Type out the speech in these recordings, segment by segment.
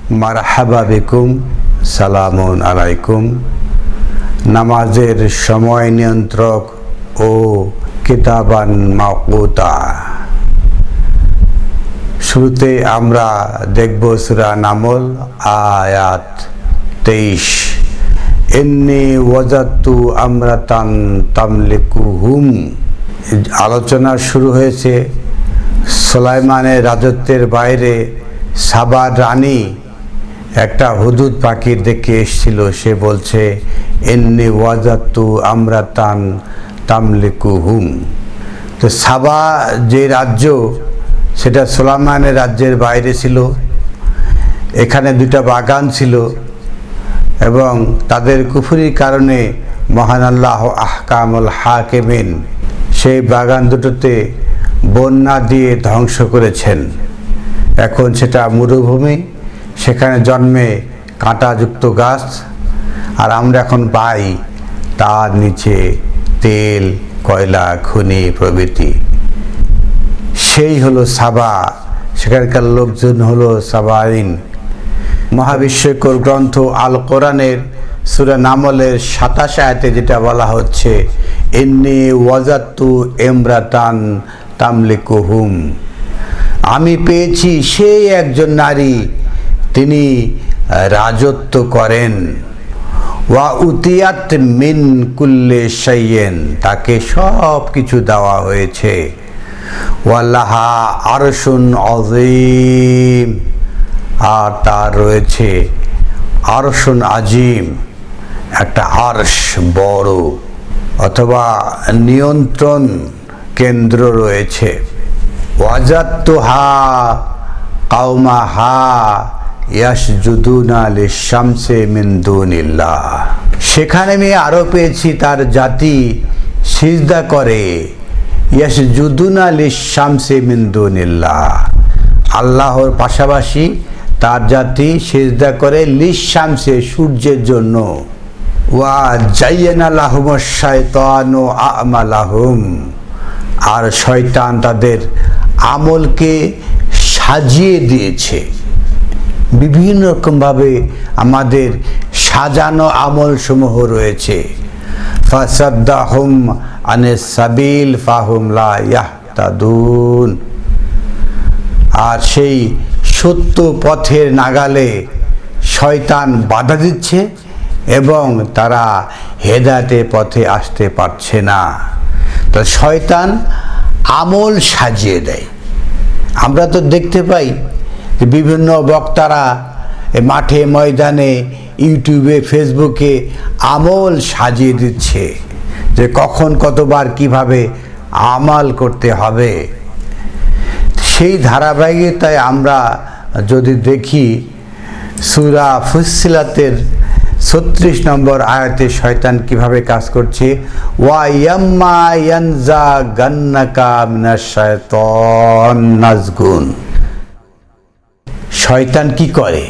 মারহাবা বিকুম, সালামুন আলাইকুম। নামাজের সময় নিয়ন্ত্রক ও কিতাবান মাওকুতা। শুরুতে আমরা দেখব সূরা নামল আয়াত 23। ইন্নী ওয়াজাদতু আমরাতান তামলিকুহুম। আলোচনা শুরু হয়েছে সুলাইমানের রাজত্বের বাইরে সাবার রানী একটা হুদুদ পাখির দেখে এসেছিল। সে বলছে ইন্নী ওয়াজাদতু আমরাতান তামলিকুহুম। তো সাবা যে রাজ্য, সেটা সুলাইমানের রাজ্যের বাইরে ছিল। এখানে দুটা বাগান ছিল এবং তাদের কুফরির কারণে মহান আল্লাহ আহকামুল হাকিমিন সেই বাগান দুটোতে বন্যা দিয়ে ধ্বংস করেছেন। এখন সেটা মরুভূমি, সেখানে জন্মে কাঁটাযুক্ত গাছ, আর আমরা এখন পাই তার নিচে তেল, কয়লা, খনি প্রভৃতি। সেই হলো সাবা, সেখানকার লোকজন হলো সাবাইন। মহাবিশ্বকর গ্রন্থ আল কোরআনের সূরা নামলের 27 আয়াতে যেটা বলা হচ্ছে ইন্নী ওয়াজাদতু ইমরাতান তামলিকুহুম, আমি পেয়েছি সেই একজন নারী, তিনি রাজত্ব করেন। ওয়া উতিয়াত মিন কুল্লি শাইইন, তাকে সব কিছু দেওয়া হয়েছে। ওয়ালাহা আরশুন আযীম, আর তার রয়েছে আরশুন আজিম, একটা আরশ বড় অথবা নিয়ন্ত্রণ কেন্দ্র রয়েছে। ওয়াজাদতুহা কাওমাহা ইয়াসজুদুনা লিশ-শামসি মিন দুনিল্লাহ, সেখানে আমি আরো পেয়েছি তার জাতি সিজদা করে। ইয়াসজুদুনা লিশ-শামসি মিন দুনিল্লাহ, আল্লাহর পাশাপাশি তার জাতি সিজদা করে লিশ-শামসি, সূর্যের জন্য। ওয়া জায়্যানা লাহুমুশ শায়তানু আমালাহুম, আর শয়তান তাদের আমলকে সাজিয়ে দিয়েছে। বিভিন্ন রকমভাবে আমাদের সাজানো আমল সমূহ রয়েছে। ফাসাদ্দাহুম আনিস সাবিল ফাহুম লা ইয়াহতাদুন, আর সেই সত্য পথের নাগালে শয়তান বাধা দিচ্ছে এবং তারা হেদায়েতের পথে আসতে পারছে না। তো শয়তান আমল সাজিয়ে দেয়। আমরা তো দেখতে পাই যে বিভিন্ন বক্তারা মাঠে ময়দানে, ইউটিউবে, ফেসবুকে আমল সাজিয়ে দিচ্ছে যে কখন কতবার কিভাবে আমাল করতে হবে। সেই ধারাবাহিকতায় আমরা যদি দেখি সূরা ফুসসিলাতের 36 নম্বর আয়াতে শয়তান কিভাবে কাজ করছে। ওয়া ইয়াম্মা ইয়ানজাগান্নাকা মিনাশ শায়তান নাজগুন, শয়তান কি করে,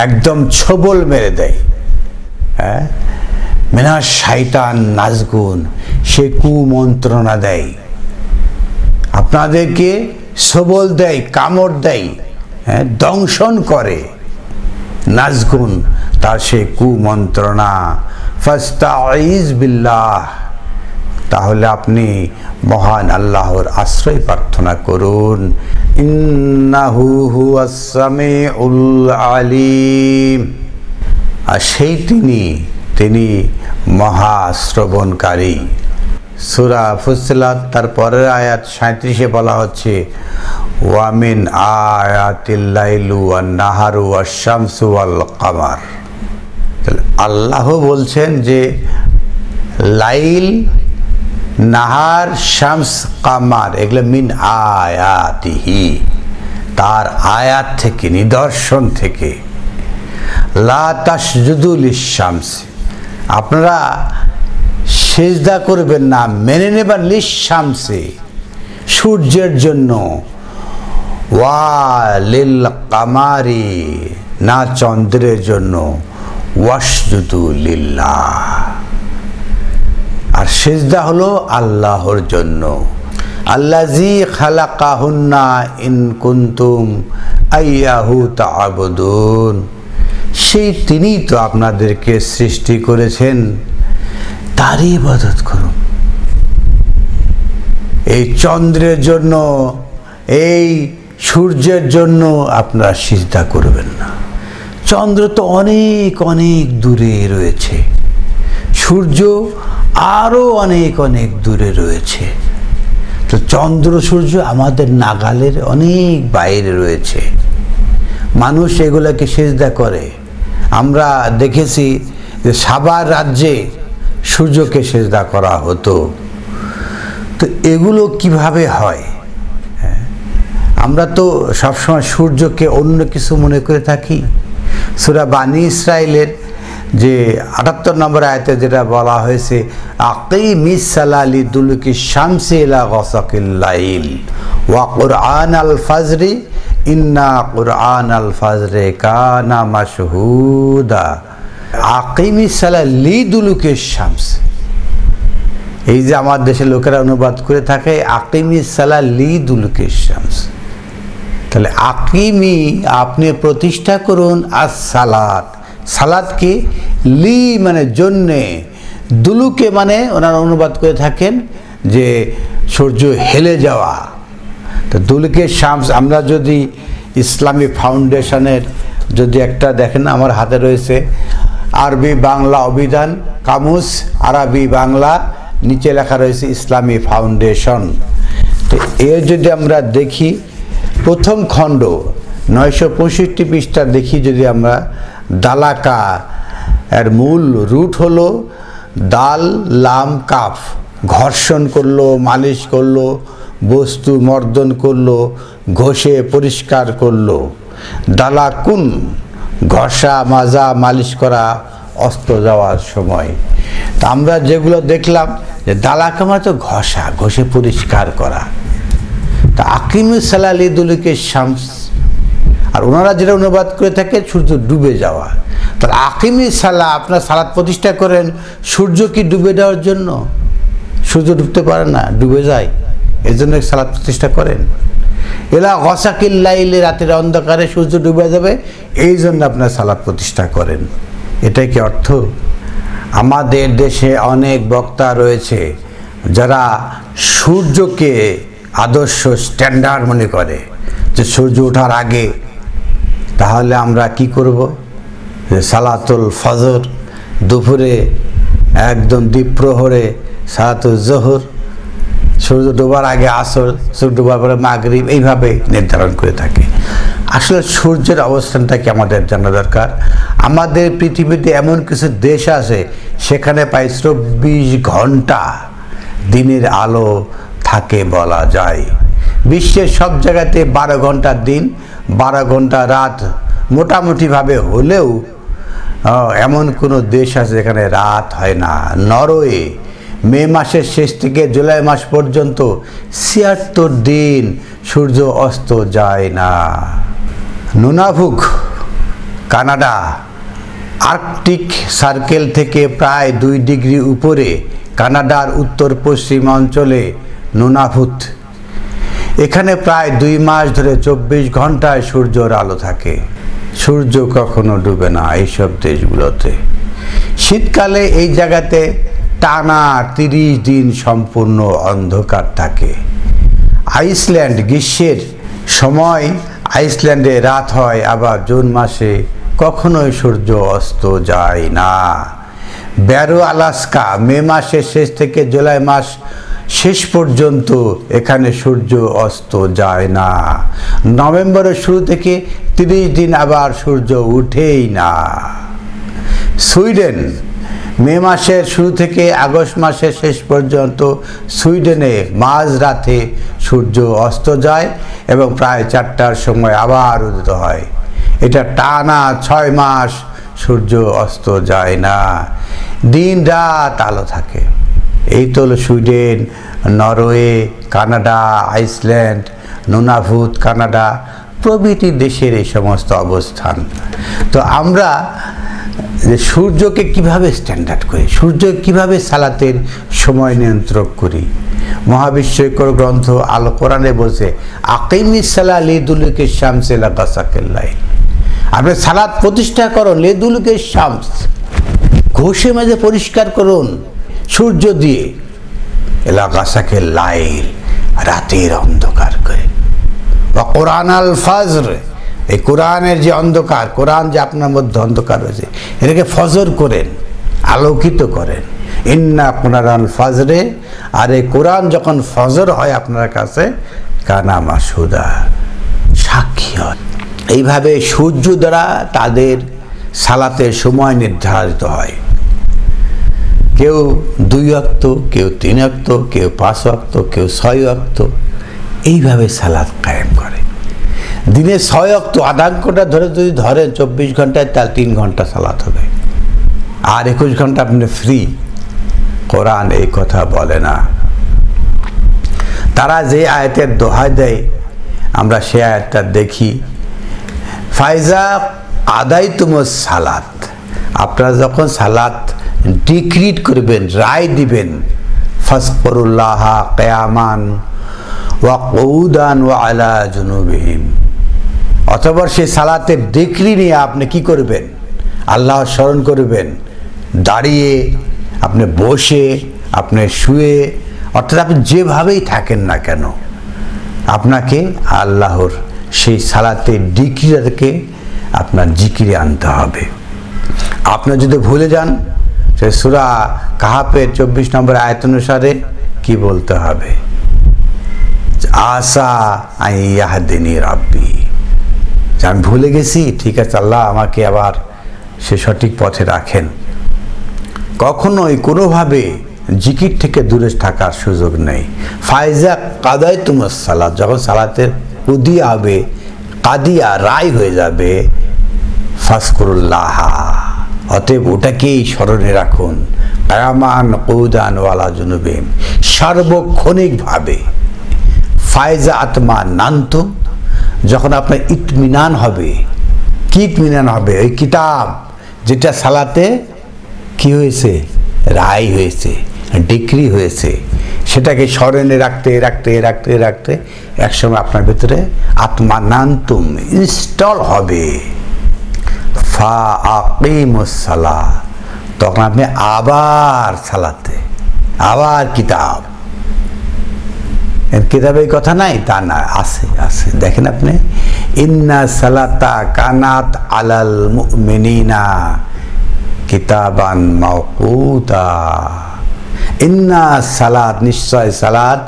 একদম ছবল মেরে দেয়। হ্যাঁ, মিনাশ শায়তান নাজগুন, সে কুমন্ত্রণা দেয়, আপনাদেরকে সবল দেয়, কামড় দেয়, হ্যাঁ, দংশন করে। নাজগুন, তার সে কুমন্ত্রণা। ফাস্তাইজ বিল্লাহ, তাহলে আপনি মহান আল্লাহর আশ্রয় প্রার্থনা করুন। ইন্নাহু হুয়াস সামিউল আলিম, আর সেই তিনি মহা শ্রবণকারী। সূরা ফুসসিলাত তার পরের আয়াত 37-এ বলা হচ্ছে ওয়া মিন আয়াতিল লাইলু ওয়ান নাহারু ওয়াশ-শামসু ওয়াল কামার। আল্লাহ বলছেন যে লাইল, নাহার, শামস, কামার, এগুলো মিন আয়াতিহি, তার আয়াত থেকে, নিদর্শন থেকে। লা তাসজুদু লিশ-শামস, আপনারা সিজদা করবেন না, মেনে নেবেন লিশ-শামসি, সূর্যের জন্য। ওয়া লিল কামারি, না চন্দ্রের জন্য। ওয়াসজুদু লিল্লাহ, আর সিজদা হলো আল্লাহর জন্য। আল্লাযী খালাকাহুন্না ইন কুনতুম আইয়াহু তা'বুদুন, সেই তিনি তো আপনাদেরকে সৃষ্টি করেছেন, তারই ইবাদত করুন। এই চন্দ্রের জন্য, এই সূর্যের জন্য আপনারা সিজদা করবেন না। চন্দ্র তো অনেক অনেক দূরে রয়েছে, সূর্য আরো অনেক অনেক দূরে রয়েছে। তো চন্দ্র সূর্য আমাদের নাগালের অনেক বাইরে রয়েছে, মানুষ এগুলোকে সিজদা করে। আমরা দেখেছি যে সাবার রাজ্যে সূর্যকে সিজদা করা হতো। তো এগুলো কিভাবে হয়? আমরা তো সবসময় সূর্যকে অন্য কিছু মনে করে থাকি। সূরা বানী ইসরাইলের যে ৭৮ নম্বর আয়াতে যেটা বলা হয়েছে, আকিমিস সালাহ লিদুলুকি শামসি ইলা গাসাকিল লাইল ওয়া কুরআনাল ফাজরি ইন্না কুরআনাল ফাজরি কানা মাশহুদা। আকিমিস সালাহ লিদুলুকি শামস, এই যে আমার দেশের লোকেরা অনুবাদ করে থাকে আকিমিস সালাহ লিদুলুকি শামস, তাহলে আকিমি আপনি প্রতিষ্ঠা করুন, আর সালাত, সালাতকে লি মানে জন্যে, দুলুকে মানে ওনারা অনুবাদ করে থাকেন যে সূর্য হেলে যাওয়া। তো দুলুকে শামস, আমরা যদি ইসলামী ফাউন্ডেশনের যদি একটা দেখেন, আমার হাতে রয়েছে আরবি বাংলা অভিধান কামুস আরবি বাংলা, নিচে লেখা রয়েছে ইসলামী ফাউন্ডেশন। তো এর যদি আমরা দেখি প্রথম খণ্ড 965 পৃষ্ঠা দেখি, যদি আমরা দালাকা এর মূল রুট হলো দাল লাম কাফ, ঘর্ষণ করলো, মালিশ করলো, বস্তু মর্দন করলো, ঘষে পরিষ্কার করলো। দালাকুন ঘষা মাজা মালিশ করা অস্ত যাওয়ার সময়। তা আমরা যেগুলো দেখলাম যে দালাকা মানে তো ঘষা, ঘষে পরিষ্কার করা। তা আকিমিস সালাহ লিদুলুকি শামস, আর ওনারা যেটা অনুবাদ করে থাকে সূর্য ডুবে যাওয়া। তাহলে আকিমিস সালাহ, আপনার সালাত প্রতিষ্ঠা করেন সূর্য কি ডুবে যাওয়ার জন্য? সূর্য ডুবতে পারে না, ডুবে যায়, এর জন্য সালাত প্রতিষ্ঠা করেন। এলা গাসাকিল লাইলে, রাতের অন্ধকারে সূর্য ডুবে যাবে, এই জন্য আপনার সালাত প্রতিষ্ঠা করেন। এটাই কি অর্থ? আমাদের দেশে অনেক বক্তা রয়েছে যারা সূর্যকে আদর্শ স্ট্যান্ডার্ড মনে করে, যে সূর্য ওঠার আগে তাহলে আমরা কি করব, যে সালাতুল ফজর দুপুরে একদম দ্বীপ্রহরে, সালাতুল জোহর সূর্য ডোবার আগে আসর, সূর্য ডোবার পরে মাগরিব, এইভাবে নির্ধারণ করে থাকে। আসলে সূর্যের অবস্থানটা কি আমাদের জানা দরকার। আমাদের পৃথিবীতে এমন কিছু দেশ আছে সেখানে প্রায় 24 ঘন্টা দিনের আলো থাকে বলা যায়। বিশ্বের সব জায়গাতে 12 ঘন্টা দিন 12 ঘন্টা রাত মোটামুটিভাবে হলেও এমন কোনো দেশ আছে যেখানে রাত হয় না। নরওয়ে মে মাসের শেষ থেকে জুলাই মাস পর্যন্ত 76 দিন সূর্য অস্ত যায় না। নুনাভুক কানাডা আর্কটিক সার্কেল থেকে প্রায় 2 ডিগ্রি উপরে কানাডার উত্তর পশ্চিম অঞ্চলে নুনাভুত, এখানে প্রায় 2 মাস ধরে 24 ঘন্টায় সূর্যের আলো থাকে। সূর্য কখনো ডুবে না এইসব দেশগুলোতে। শীতকালে এই জায়গাতে টানা 30 দিন সম্পূর্ণ অন্ধকার থাকে। আইসল্যান্ড গ্রীষ্মের সময় আইসল্যান্ডে রাত হয়, আবার জুন মাসে কখনোই সূর্য অস্ত যায় না। ব্যারো আলাস্কা মে মাসের শেষ থেকে জুলাই মাস শেষ পর্যন্ত এখানে সূর্য অস্ত যায় না। নভেম্বরের শুরু থেকে 30 দিন আবার সূর্য উঠেই না। সুইডেন মে মাসের শুরু থেকে আগস্ট মাসের শেষ পর্যন্ত সুইডেনে মাঝরাতে সূর্য অস্ত যায় এবং প্রায় 4টার সময় আবার উদিত হয়। এটা টানা 6 মাস সূর্য অস্ত যায় না, দিন রাত আলো থাকে। এই তো হলো Sweden, Norway, Canada, Iceland, Nunavut Canada প্রভৃতি দেশের এই সমস্ত অবস্থান। তো আমরা যে সূর্যকে কিভাবে স্ট্যান্ডার্ড করি, সূর্য কিভাবে সালাতের সময় নিয়ন্ত্রণ করি, মহাবিশ্বকর গ্রন্থ আল কোরআনে বলছে আকিমিস সালাহ লিদুলুকি শামসি লা গাসাকিল লাইল, আপনি সালাত প্রতিষ্ঠা করুন লিদুলুকি শামস, ঘষে মেজে পরিষ্কার করুন সূর্য দিয়ে, লা গাসাকিল লাইল, রাতের অন্ধকার করে, ওয়া কোরআন আল ফজর, এই কোরআনের যে অন্ধকার, কোরআন যে আপনার মধ্যে অন্ধকার রয়েছে এটাকে ফজর করেন, আলোকিত করেন। ইন্না কোরআন ফজরে, আর এই কোরআন যখন ফজর হয় আপনার কাছে কানা মাসুদা, সাক্ষী হয়। এইভাবে সূর্য দ্বারা তাদের সালাতের সময় নির্ধারিত হয়। কেউ 2 ওয়াক্ত, কেউ 3 ওয়াক্ত, কেউ 5 ওয়াক্ত, কেউ 6 ওয়াক্ত, এইভাবে সালাত কায়েম করে। দিনে 6 ওয়াক্ত, আধা ঘন্টা ধরে যদি ধরেন 24 ঘন্টায়, তার 3 ঘন্টা সালাত হবে, আর 21 ঘন্টা আপনি ফ্রি। কোরআন এই কথা বলে না। তারা যে আয়াতের দোহাই দেয় আমরা সে আয়াতটা দেখি, ফাইজা আদায়তুমুস সালাত, আপনারা যখন সালাত ডিক্রিট করবেন, রায় দিবেন, ফাজকুরুল্লাহ কিয়ামান ওয়া কুউদান ওয়া আলা জুনুবিহিম, অথবা সেই সালাতের ডিক্রি নিয়ে আপনি কি করবেন, আল্লাহর স্মরণ করবেন, দাঁড়িয়ে, আপনি বসে, আপনি শুয়ে, অর্থাৎ আপনি যেভাবেই থাকেন না কেন আপনাকে আল্লাহর সেই সালাতের ডিক্রিটাকে আপনার জিকিরে আনতে হবে। আপনি যদি ভুলে যান, সে সূরা কাহাফের 24 নম্বর আয়াত অনুসারে কি বলতে হবে, আসা আইয়াহদিনী রাব্বি, আমি ভুলে গেছি, ঠিক আছে আল্লাহ আমাকে আবার সে সঠিক পথে রাখেন। কখনোই কোনোভাবে জিকির থেকে দূরে থাকার সুযোগ নেই। ফাইজা কাদায়তুমুস সালাত, যখন সালাতের উদিয়া হবে, কাদিয়া রায় হয়ে যাবে, ফাজকুরুল্লাহ, অতএব ওটাকেই স্মরণে রাখুন, কিয়ামান কুউদান ওয়া আলা জুনুবিহিম, সার্বক্ষণিকভাবে। ফাইজা আত্মা নান্তুম, যখন আপনার ইতমিনান হবে, কি ইতমিনান হবে, ওই কিতাব যেটা সালাতে কি হয়েছে, রায় হয়েছে, ডিক্রি হয়েছে, সেটাকে স্মরণে রাখতে রাখতে রাখতে রাখতে একসময় আপনার ভিতরে আত্মা নান্তুম ইনস্টল হবে। ফা আকিমুস সালাহ, তখন আপনি আবার সালাতে, আবার কিতাব, কিতাবে কথা নাই তা না, আছে আছে। দেখেন আপনি, ইন্না সালাতা কানাত আলাল মুমিনিনা কিতাবান মাওকুতা, ইন্না সালাত, নিশ্চয় সালাত,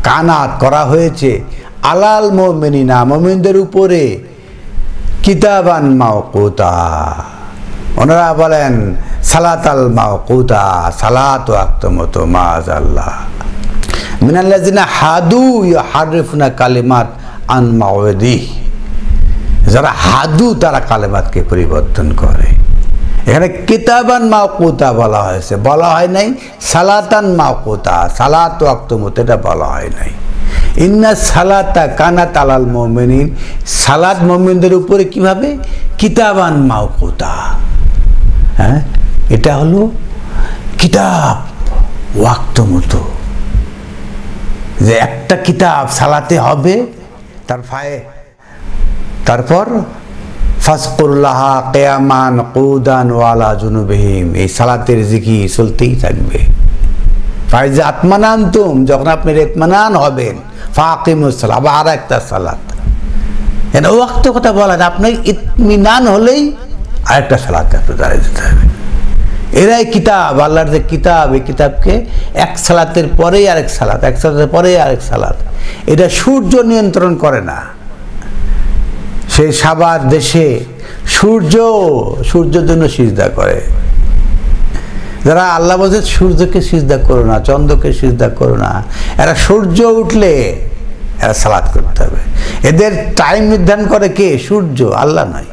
কানাত করা হয়েছে, আলাল মুমিনিনা, মুমিনদের উপরে, কিতাবান মাওকুতা, ওনারা বলেন সালাত আল মাওকুতা, সালাত ওয়াক্ত মতো, মাআযাল্লাহ, মিনাল্লাযিনা হাদু ইউহারিফুনা কালিমাত আন মাওয়াদিহি, যারা হাদু তারা কালেমাতকে পরিবর্তন করে। এখানে কিতাবান মাওকুতা বলা হয়েছে, বলা হয় নাই সালাতান মাওকুতা, সালাত ওয়াক্ত মতো, এটা বলা হয় নাই। ইন্না সালাতা কানাত আলাল মুমিনিন, সালাত মুমিনদের উপরে কিভাবে, কিতাবান মাওকুতা, হ্যাঁ, এটা হলো কিতাব ওয়াক্ত মতো, যে একটা কিতাব সালাতে হবে, তারপর ফাজকুরুল্লাহ কিয়ামান কুউদান ওয়া আলা জুনুবিহিম, এই সালাতের জিকির চলতেই থাকবে। ফাইজা আতমানান্তুম, যখন আপনি ইতমানান হবেন, ফাকিমুস সালাত, আবার আর একটা সালাত, এটা ওয়াক্ত কথা বলা না, আপনি ইতমিনান হলেই আরেকটা সালাতে আপনি দাঁড়িয়ে যেতে হবে। এরাই কিতাব, আল্লাহর যে কিতাব, এই কিতাবকে এক সালাতের পরেই আরেক সালাত, এক সালাতের পরেই আরেক সালাত, এটা সূর্য নিয়ন্ত্রণ করে না। সেই সাবার দেশে সূর্যের জন্য সিজদা করে। যারা আল্লাহ বলছে সূর্যকে সিজদা করো না, চন্দ্রকে সিজদা করো না, এরা সূর্য উঠলে এরা সালাত করতে হবে। এদের টাইম নির্ধারণ করে কে? সূর্য, আল্লাহ নয়।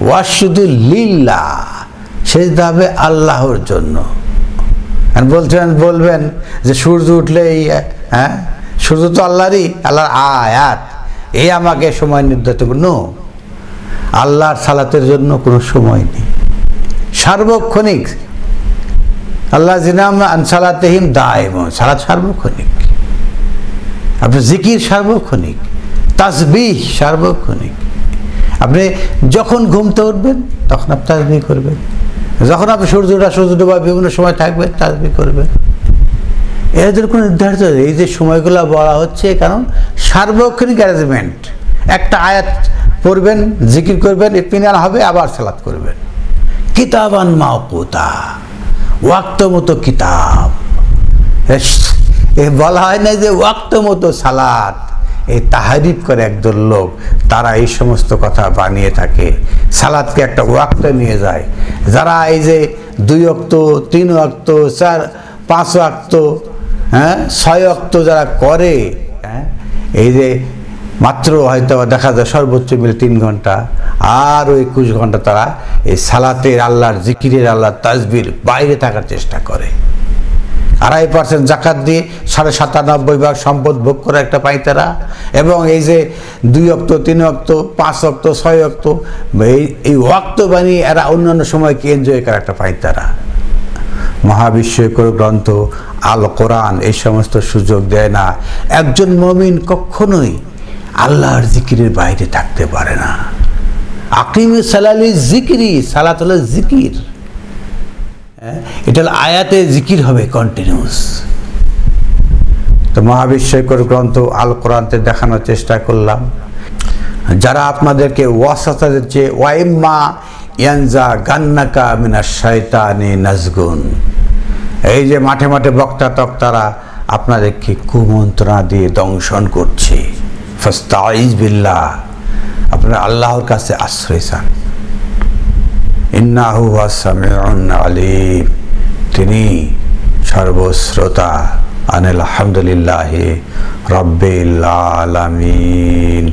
ওয়াসজুদু লিল্লাহ, সিজদা হবে আল্লাহর জন্য। আর বলবেন যে সূর্য উঠলেই, হ্যাঁ, সূর্য তো আল্লাহরই, আল্লাহর আয়াত, এই আমাকে সময় নির্ধারিত করুন। আল্লাহর সালাতের জন্য কোনো সময় নেই, সার্বক্ষণিক আল্লাযিনা আন সালাতিহিম দায়িমুন, সালাত সার্বক্ষণিক, আপনার জিকির সার্বক্ষণিক, তাসবিহ সার্বক্ষণিক। আপনি যখন ঘুমতে উঠবেন তখন আপনি তাসবিহ করবেন, যখন আপনি সূর্য ডোবা বিভিন্ন সময় থাকবেন তাসবিহ করবেন। এদের কোনো নির্ধারিত, এই যে সময়গুলো বলা হচ্ছে কারণ সার্বক্ষণিক অ্যারেঞ্জমেন্ট। একটা আয়াত পড়বেন, জিকির করবেন, ইতমিনান হবে, আবার সালাত করবেন। কিতাবান মাওকুতা, ওয়াক্ত মতো কিতাব। বলা হয় না যে ওয়াক্ত মতো সালাত, এই তাহারিফ করে একদল লোক, তারা এই সমস্ত কথা বানিয়ে থাকে, সালাতকে একটা ওয়াক্তে নিয়ে যায়। যারা এই যে 2 ওয়াক্ত 3 ওয়াক্ত 4 5 ওয়াক্ত 6 ওয়াক্ত যারা করে, এই যে মাত্র হয়তো দেখা যায় সর্বোচ্চ মিলে 3 ঘন্টা, আর 21 ঘন্টা তারা এই সালাতের, আল্লাহর জিকিরের, আল্লাহর তাসবির বাইরে থাকার চেষ্টা করে। 2.5% জাকাত দিয়ে 97.5 সম্পদ ভোগ করে একটা পাইতারা, এবং এই যে 2 ওয়াক্ত 3 ওয়াক্ত 5 ওয়াক্ত 6 ওয়াক্ত এই ওয়াক্ত বানিয়ে এরা অন্যান্য সময়কে এনজয় করে একটা পাইতারা। মহাবিশ্বকর গ্রন্থ আল কোরআন এই সমস্ত সুযোগ দেয় না। একজন মুমিন কখনোই আল্লাহর জিকিরের বাইরে থাকতে পারে না। আকিমিস সালালি জিকিরি, সালাত হলো জিকির, এটা আয়াতে জিকির হবে কন্টিনিউস। তো মহাবিশ্বকর গ্রন্থ আল কোরআনতে দেখানোর চেষ্টা করলাম। যারা আপনাদেরকে ওয়াসাতা দিচ্ছে, ওয়াইম্মা ইয়ানজা গান্নাকা মিনাশ শাইতানি নাজগুন, এই যে মাঠে মাঠে বক্তা তক্তারা আপনাদেরকে কুমন্ত্রণা দিয়ে দংশন করছে, ফাস্তাইজ বিল্লাহ, আপনারা আল্লাহর কাছে আশ্রয় চান। ইন্নাহু হুয়াস সামিউন আলিম, তিনি সর্বশ্রোতা। আলহামদুলিল্লাহি রাব্বিল আলামিন।